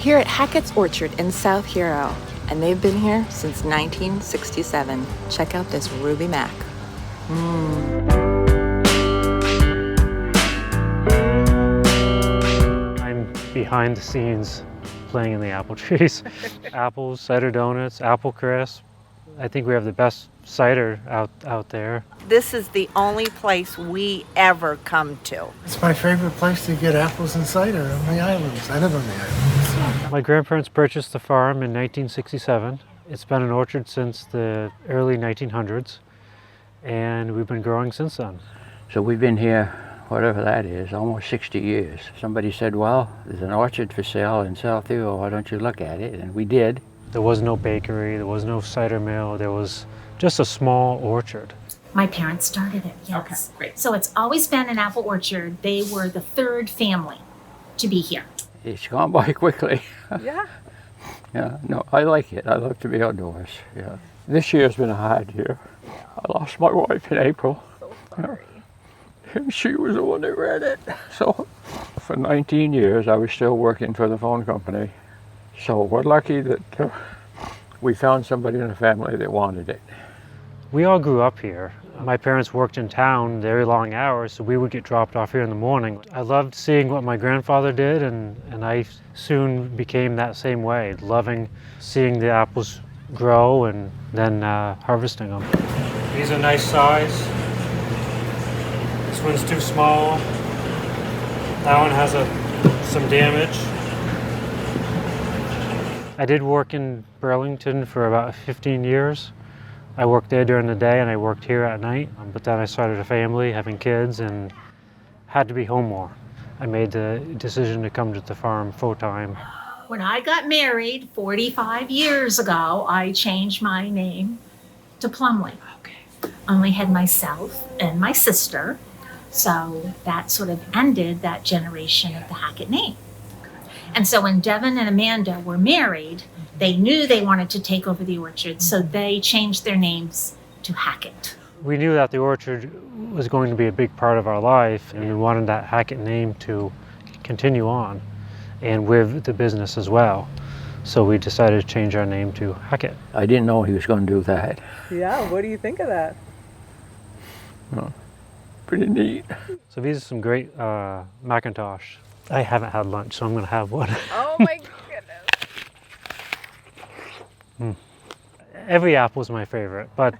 here at Hackett's Orchard in South Hero, and they've been here since 1967. Check out this Ruby Mac. I'm behind the scenes playing in the apple trees. Apples, cider donuts, apple crisp. I think we have the best cider out there. This is the only place we ever come to. It's my favorite place to get apples and cider on the islands. I live on the islands. My grandparents purchased the farm in 1967. It's been an orchard since the early 1900s, and we've been growing since then. So we've been here, whatever that is, almost 60 years. Somebody said, well, there's an orchard for sale in South Hero, why don't you look at it? And we did. There was no bakery, there was no cider mill, there was just a small orchard. My parents started it, yes. Okay, great. So it's always been an apple orchard. They were the third family to be here. It's gone by quickly. Yeah. Yeah, no, I like it. I love to be outdoors, yeah. This year's been a hard year. I lost my wife in April. So sorry. And she was the one that read it. So for 19 years, I was still working for the phone company. So we're lucky that we found somebody in the family that wanted it. We all grew up here. My parents worked in town very long hours, so we would get dropped off here in the morning. I loved seeing what my grandfather did, and I soon became that same way, loving seeing the apples grow and then harvesting them. These are nice size. This one's too small. That one has some damage. I did work in Burlington for about 15 years. I worked there during the day and I worked here at night, but then I started a family, having kids, and had to be home more. I made the decision to come to the farm full-time. When I got married 45 years ago, I changed my name to Plumley. Okay. Only had myself and my sister, so that sort of ended that generation of the Hackett name. And so when Devin and Amanda were married, they knew they wanted to take over the orchard, so they changed their names to Hackett. We knew that the orchard was going to be a big part of our life, and we wanted that Hackett name to continue on, and with the business as well. So we decided to change our name to Hackett. I didn't know he was going to do that. Yeah, what do you think of that? Well, pretty neat. So these are some great Macintosh. I haven't had lunch, so I'm going to have one. Oh my goodness. Every apple is my favorite, but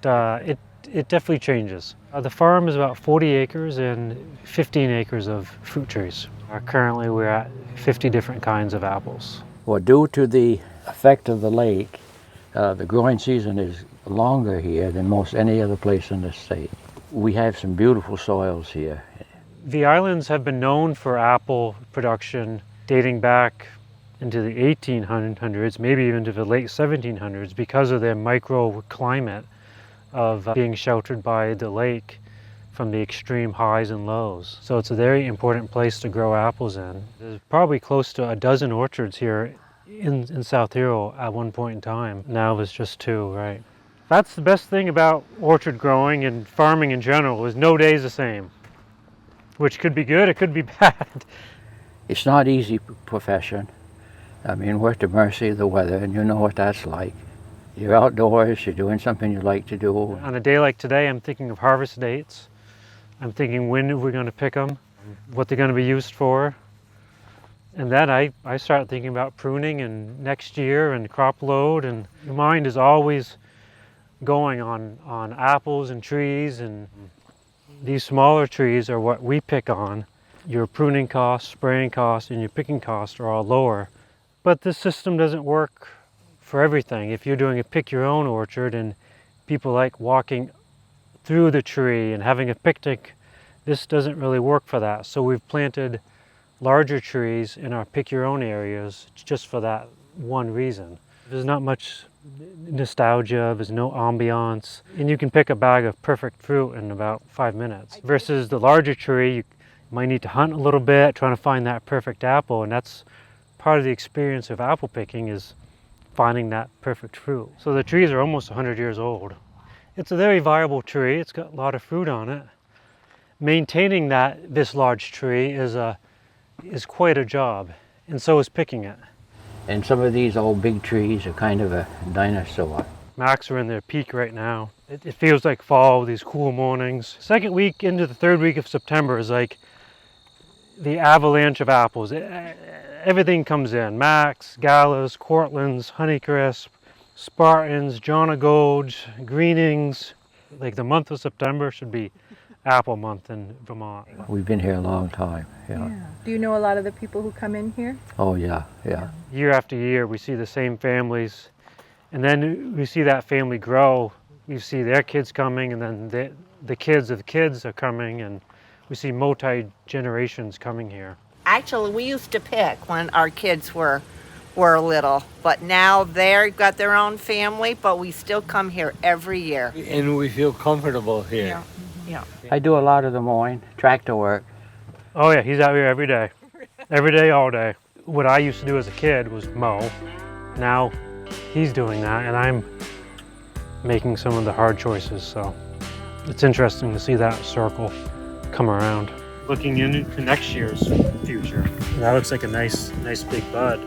it definitely changes. The farm is about 40 acres and 15 acres of fruit trees. Currently we're at 50 different kinds of apples. Well, due to the effect of the lake, the growing season is longer here than most any other place in the state. We have some beautiful soils here. The islands have been known for apple production dating back into the 1800s, maybe even to the late 1700s, because of their microclimate of being sheltered by the lake from the extreme highs and lows. So it's a very important place to grow apples in. There's probably close to a dozen orchards here in South Hero at one point in time. Now there's just 2, right? That's the best thing about orchard growing and farming in general, is no day's the same. Which could be good, it could be bad. It's not an easy profession. I mean, we're at the mercy of the weather, and you know what that's like. You're outdoors, you're doing something you like to do. On a day like today, I'm thinking of harvest dates. I'm thinking when are we going to pick them, what they're going to be used for. And then I start thinking about pruning and next year and crop load, and your mind is always going on apples and trees, and these smaller trees are what we pick on. Your pruning costs, spraying costs, and your picking costs are all lower. But this system doesn't work for everything. If you're doing a pick your own orchard and people like walking through the tree and having a picnic, this doesn't really work for that. So we've planted larger trees in our pick your own areas just for that one reason. There's not much nostalgia, there's no ambiance, and you can pick a bag of perfect fruit in about 5 minutes. Versus the larger tree, you might need to hunt a little bit, trying to find that perfect apple, and that's part of the experience of apple picking, is finding that perfect fruit. So the trees are almost 100 years old. It's a very viable tree, it's got a lot of fruit on it. Maintaining this large tree is quite a job, and so is picking it. And some of these old big trees are kind of a dinosaur. Macs are in their peak right now. It feels like fall, these cool mornings. Second week into the third week of September is like the avalanche of apples. Everything comes in. Macs, Galas, Cortlands, Honeycrisp, Spartans, John o' Gold, Greenings. Like the month of September should be apple month in Vermont. We've been here a long time, yeah. Do you know a lot of the people who come in here? Oh yeah, yeah. Year after year, we see the same families, and then we see that family grow. We see their kids coming, and then the kids of the kids are coming, and we see multi-generations coming here. Actually, we used to pick when our kids were little, but now they've got their own family, but we still come here every year. And we feel comfortable here. Yeah. I do a lot of the mowing, tractor work. Oh yeah, he's out here every day. Every day, all day. What I used to do as a kid was mow. Now he's doing that, and I'm making some of the hard choices, so it's interesting to see that circle come around. Looking into next year's future. That looks like a nice big bud.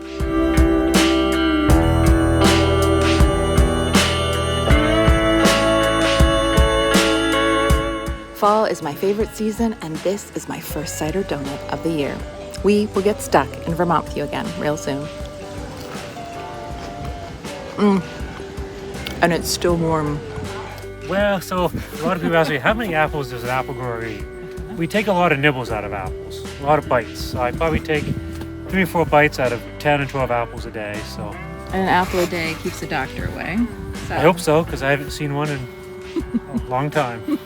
Fall is my favorite season, and this is my first cider donut of the year. We will get stuck in Vermont with you again real soon. And it's still warm. Well, so a lot of people ask me, how many apples does an apple grower eat? We take a lot of nibbles out of apples, a lot of bites. I probably take 3 or 4 bites out of 10 or 12 apples a day, so. And an apple a day keeps the doctor away. So. I hope so, because I haven't seen one in a long time.